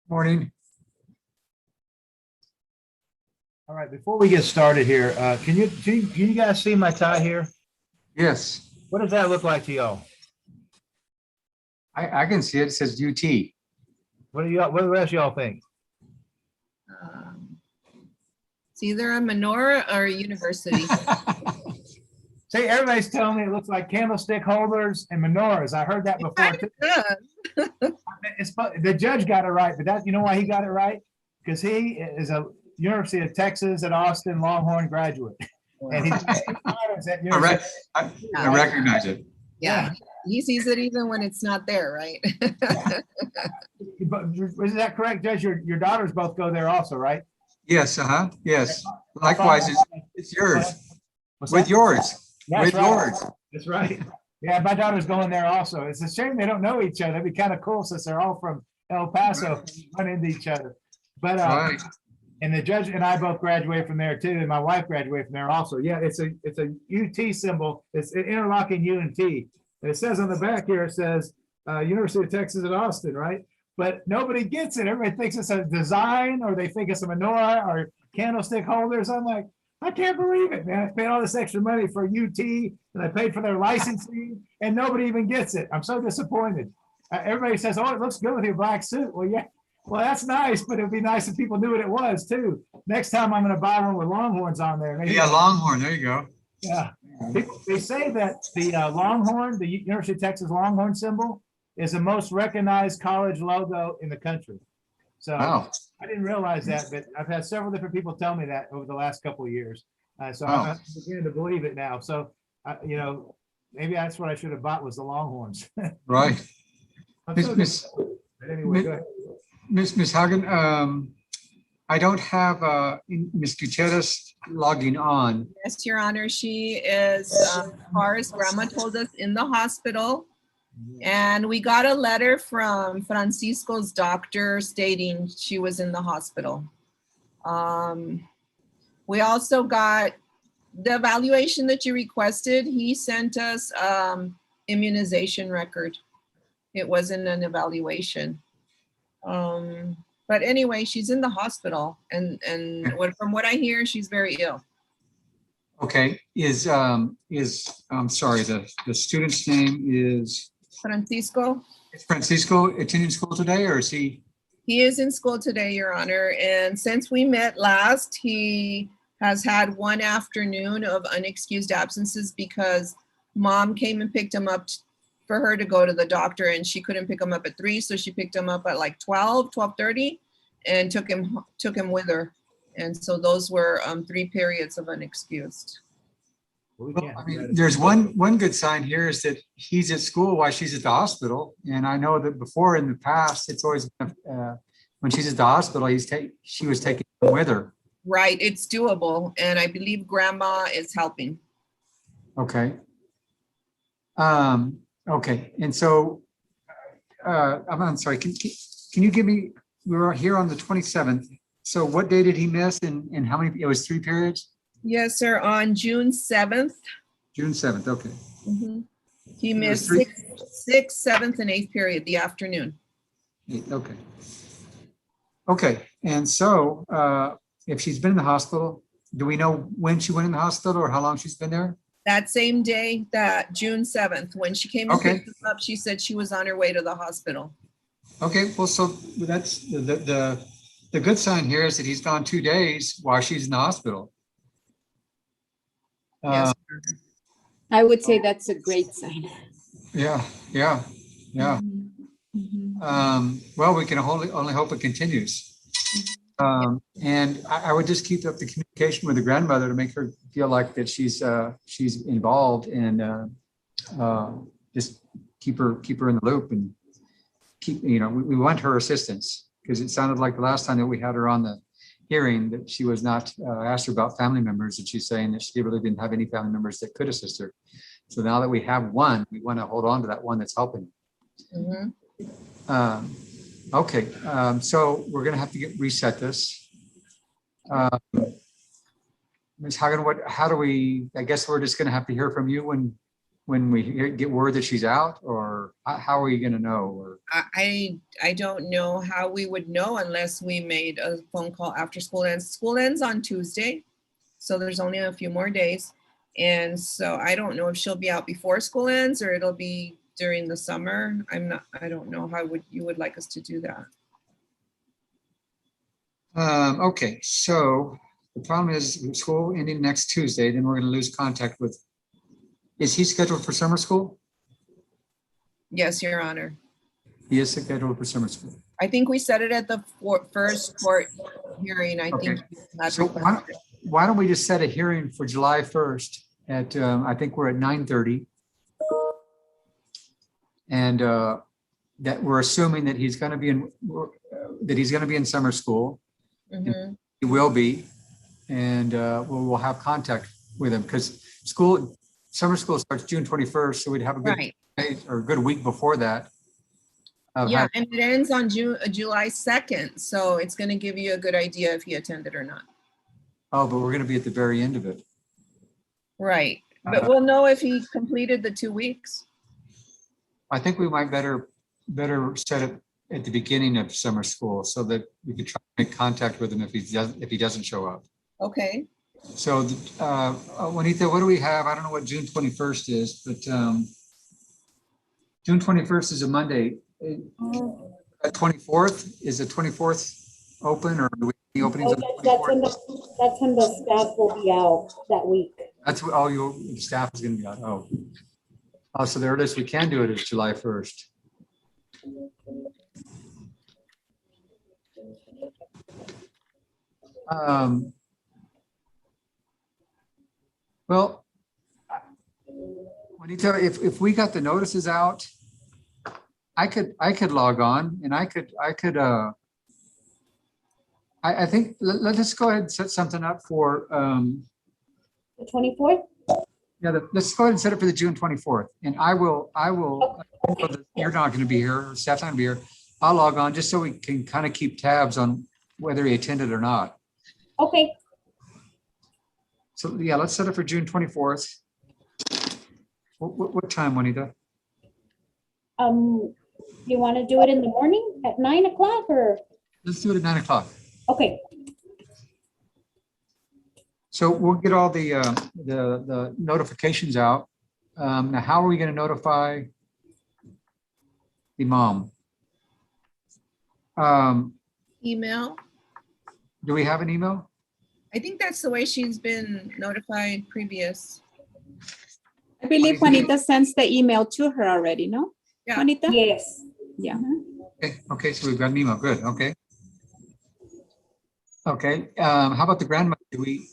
Morning. All right, before we get started here, can you guys see my tie here? Yes, What does that look like to y'all? I can see it. It says UT. What do the rest of y'all think? It's either a menorah or a university. See, everybody's telling me it looks like candlestick holders and menorahs. I heard that before too. Good. The judge got it right, but you know why he got it right? Because he is a University of Texas at Austin Longhorn graduate. And he's at University. I recognize it. Yeah, he sees it even when it's not there, right? But is that correct, Judge? Your daughters both go there also, right? Yes, yes. Likewise, it's yours. What's With that? yours. That's With right. yours. That's right. Yeah, my daughter's going there also. It's a shame they don't know each other. It'd be kind of cool since they're all from El Paso, run into each other. But Right. and the judge and I both graduated from there too, and my wife graduated from there also. Yeah, it's a UT symbol. It's an interlocking U and T. And it says on the back here, it says University of Texas at Austin, right? But nobody gets it. Everybody thinks it's a design, or they think it's a menorah or candlestick holders. I'm like, I can't believe it, man. I paid all this extra money for UT, and I paid for their licensing, and nobody even gets it. I'm so disappointed. Everybody says, "Oh, it looks good with your black suit." Well, yeah, well, that's nice, but it'd be nice if people knew what it was too. Next time, I'm going to buy one with Longhorns on there. Maybe. Yeah, Longhorn. There you go. Yeah. They say that the Longhorn, the University of Texas Longhorn symbol, is the most recognized college logo in the country. So Wow. I didn't realize that, but I've had several different people tell me that over the last couple of years. So Wow. I'm beginning to believe it now. So, maybe that's what I should have bought was the Longhorns. Right. I'm Miss- so Miss- disappointed. But anyway, go ahead. Miss Hagen, I don't have Miss Gutierrez logging on. Yes, Your Honor, she is, as far as Grandma told us, in the hospital. And we got a letter from Francisco's doctor stating she was in the hospital. We also got the evaluation that you requested. He sent us immunization record. It wasn't an evaluation. But anyway, she's in the hospital, and from what I hear, she's very ill. Okay, I'm sorry, the student's name is Francisco attending school today, or is he? He is in school today, Your Honor, and since we met last, he has had one afternoon of unexcused absences because Mom came and picked him up for her to go to the doctor, and she couldn't pick him up at 3, so she picked him up at like 12:30, and took him with her. And so those were 3 periods of unexcused. Well, Well, I mean, there's one good sign here is that he's at school while she's at the hospital. And I know that before in the past, it's always been, when she's at the hospital, she was taking him with her. Right, it's doable, and I believe Grandma is helping. Okay. Okay, and so, I'm sorry, can you give me, we were here on the 27th. So what day did he miss and how many, it was 3 periods? Yes, sir, on June 7th. June 7th, okay. He was missed 3 6th, 7th, and 8th period, the afternoon. Okay. Okay, and so if she's been in the hospital, do we know when she went in the hospital or how long she's been there? That same day, that June 7th, when she came and Okay. picked us up, she said she was on her way to the hospital. Okay, well, so that's the good sign here is that he's gone 2 days while she's in the hospital. Yes. I would say that's a great sign. Yeah. Well, we can only hope it continues. And I would just keep up the communication with the grandmother to make her feel like that she's involved and just keep her in the loop and we want her assistance because it sounded like the last time that we had her on the hearing that she was not asked her about family members and she's saying that she really didn't have any family members that could assist her. So now that we have one, we want to hold on to that one that's helping. Okay, so we're going to have to reset this. Ms. Hagen, how do we, I guess we're just going to have to hear from you when when we get word that she's out, or how are you going to know? Or I don't know how we would know unless we made a phone call after school ends. School ends on Tuesday, so there's only a few more days. And so I don't know if she'll be out before school ends or it'll be during the summer. I don't know how you would like us to do that. okay, so the problem is school ending next Tuesday, then we're going to lose contact with. Is he scheduled for summer school? Yes, Your Honor. He is scheduled for summer school. I think we said it at the first court hearing. I think. Okay. So why don't we just set a hearing for July 1st at, I think we're at 9:30. And that we're assuming that he's going to be in summer school. Mhm. He will be, and we'll have contact with him because summer school starts June 21st, so we'd have a good Right. day or a good week before that. of Yeah, having- and it ends on July 2nd, so it's going to give you a good idea if he attended or not. Oh, but we're going to be at the very end of it. Right, but we'll know if he completed the 2 weeks. I think we might better set it at the beginning of summer school so that we can try to make contact with him if he doesn't show up. Okay, So, Juanita, what do we have? I don't know what June 21st is, but June 21st is a Monday. 24th, is the 24th open, or do we have any openings on the That's 24th? that's when the staff will be out that week. That's what, the staff is going to be out. Oh, so the earliest we can do it is July 1st. Well, Juanita, if we got the notices out, I could log on and I think let's go ahead and set something up for, The 24th? let's go ahead and set it for the June 24th. And I will, you're not going to be here, staff's not going to be here. I'll log on just so we can kind of keep tabs on whether he attended or not. Okay, So yeah, let's set it for June 24th. What time, Juanita? you want to do it in the morning at 9 o'clock or? Let's do it at 9 o'clock. Okay, So we'll get all the notifications out. Now, how are we going to notify the mom? email. Do we have an email? I think that's the way she's been notified previous. I believe Juanita sends the email to her already, no? Yeah. Juanita? yes. Yeah. Okay, so we've got an email. Good. Okay. Okay. How about the grandmother? Do we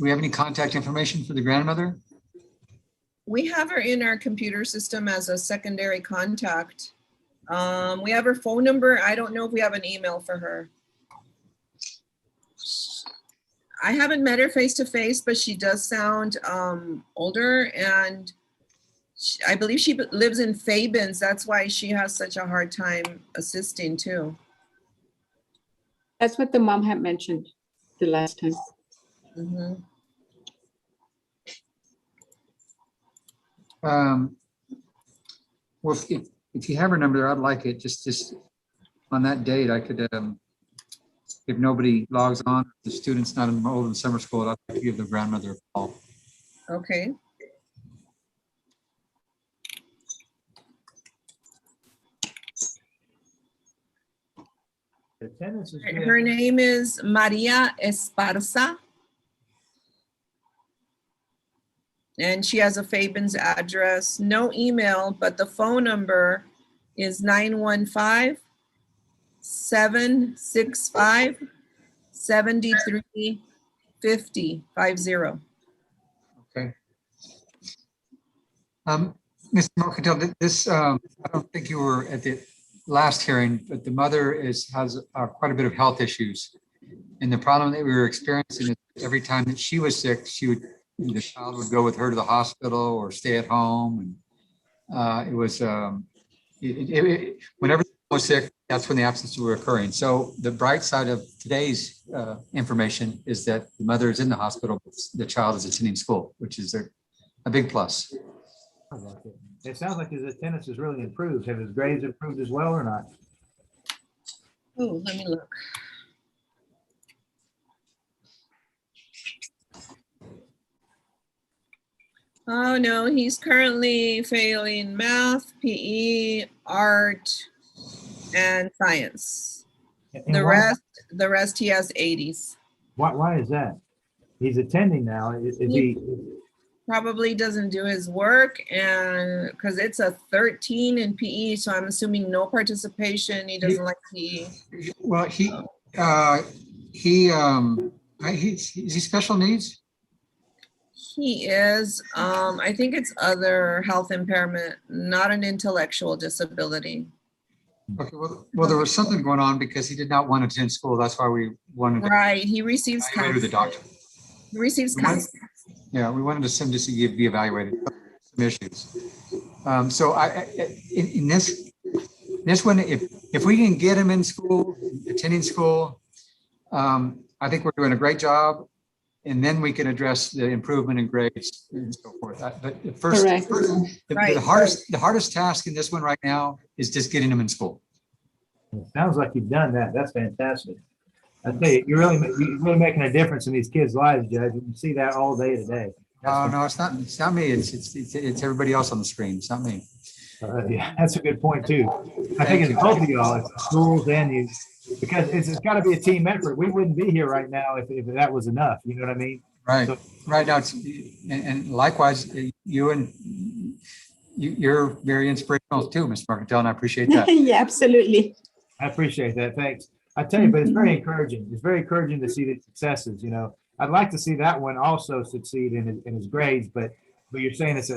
have any contact information for the grandmother? We have her in our computer system as a secondary contact. We have her phone number. I don't know if we have an email for her. I haven't met her face to face, but she does sound older, and I believe she lives in Fabens. That's why she has such a hard time assisting too. That's what the mom had mentioned the last time. Mhm. Well, if you have her number, I'd like it. Just on that date, I could, if nobody logs on, the student's not enrolled in summer school, I'd like to give the grandmother a call. Okay. The attendance is Her good. name is Maria Esparza. And she has a Fabens address, no email, but the phone number is 915-765-7350. Okay. Mr. Mercantile, this, I don't think you were at the last hearing, but the mother has quite a bit of health issues. And the problem that we were experiencing is every time that she was sick, the child would go with her to the hospital or stay at home. And it was, whenever she was sick, that's when the absences were occurring. So the bright side of today's information is that the mother is in the hospital, but the child is attending school, which is a big plus. Sounds like it. It sounds like his attendance has really improved. Have his grades improved as well or not? Oh, let me look. Oh, no, he's currently failing math, PE, art, and science. And The why- rest he has 80s. Why is that? He's attending now. Is he? Probably doesn't do his work, and because it's a 13 in PE, so I'm assuming no participation. He doesn't like PE. Well, is he special needs? He is. I think it's other health impairment, not an intellectual disability. Okay, well, there was something going on because he did not want to attend school. That's why we wanted to Right. He receives evaluate with the counseling. doctor. He receives We want- counseling. Yeah, we wanted him to be evaluated, some issues. So in this one, if we can get him in school, attending school, I think we're doing a great job. And then we can address the improvement in grades and so forth. But the first, Correct. Right. the hardest task in this one right now is just getting him in school. It sounds like you've done that. That's fantastic. I tell you, you're really making a difference in these kids' lives, Judge. You can see that all day today. No, it's not me. It's everybody else on the screen. It's not me. Yeah, that's a good point too. I think Thank it's you. both of y'all, it's the schools and you, because it's got to be a team effort. We wouldn't be here right now if that was enough. You know what I mean? Right. So- Right now, and likewise, you're very inspirational too, Ms. Mercantile, and I appreciate that. Yeah, absolutely. I appreciate that. Thanks. I tell you, but it's very encouraging. It's very encouraging to see the successes, you know. I'd like to see that one also succeed in his grades, but you're saying it's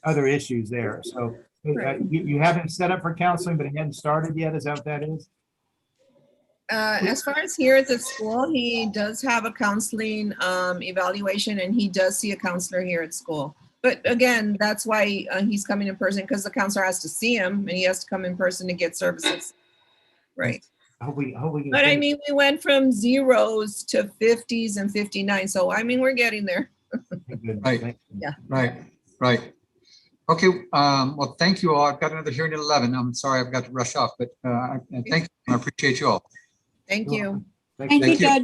other issues there. So you haven't set up for counseling, but it hasn't started yet. Is that what that is? As far as here at the school, he does have a counseling evaluation, and he does see a counselor here at school. But again, that's why he's coming in person, because the counselor has to see him and he has to come in person to get services. Right. I hope we can. But I mean, we went from zeros to 50s and 59. So I mean, we're getting there. Right. Yeah. Right. Okay, well, thank you all. I've got another hearing at 11. I'm sorry I've got to rush off, but thank you. I appreciate you all. Thank you. Thanks, Thank you, Thank you. Judge.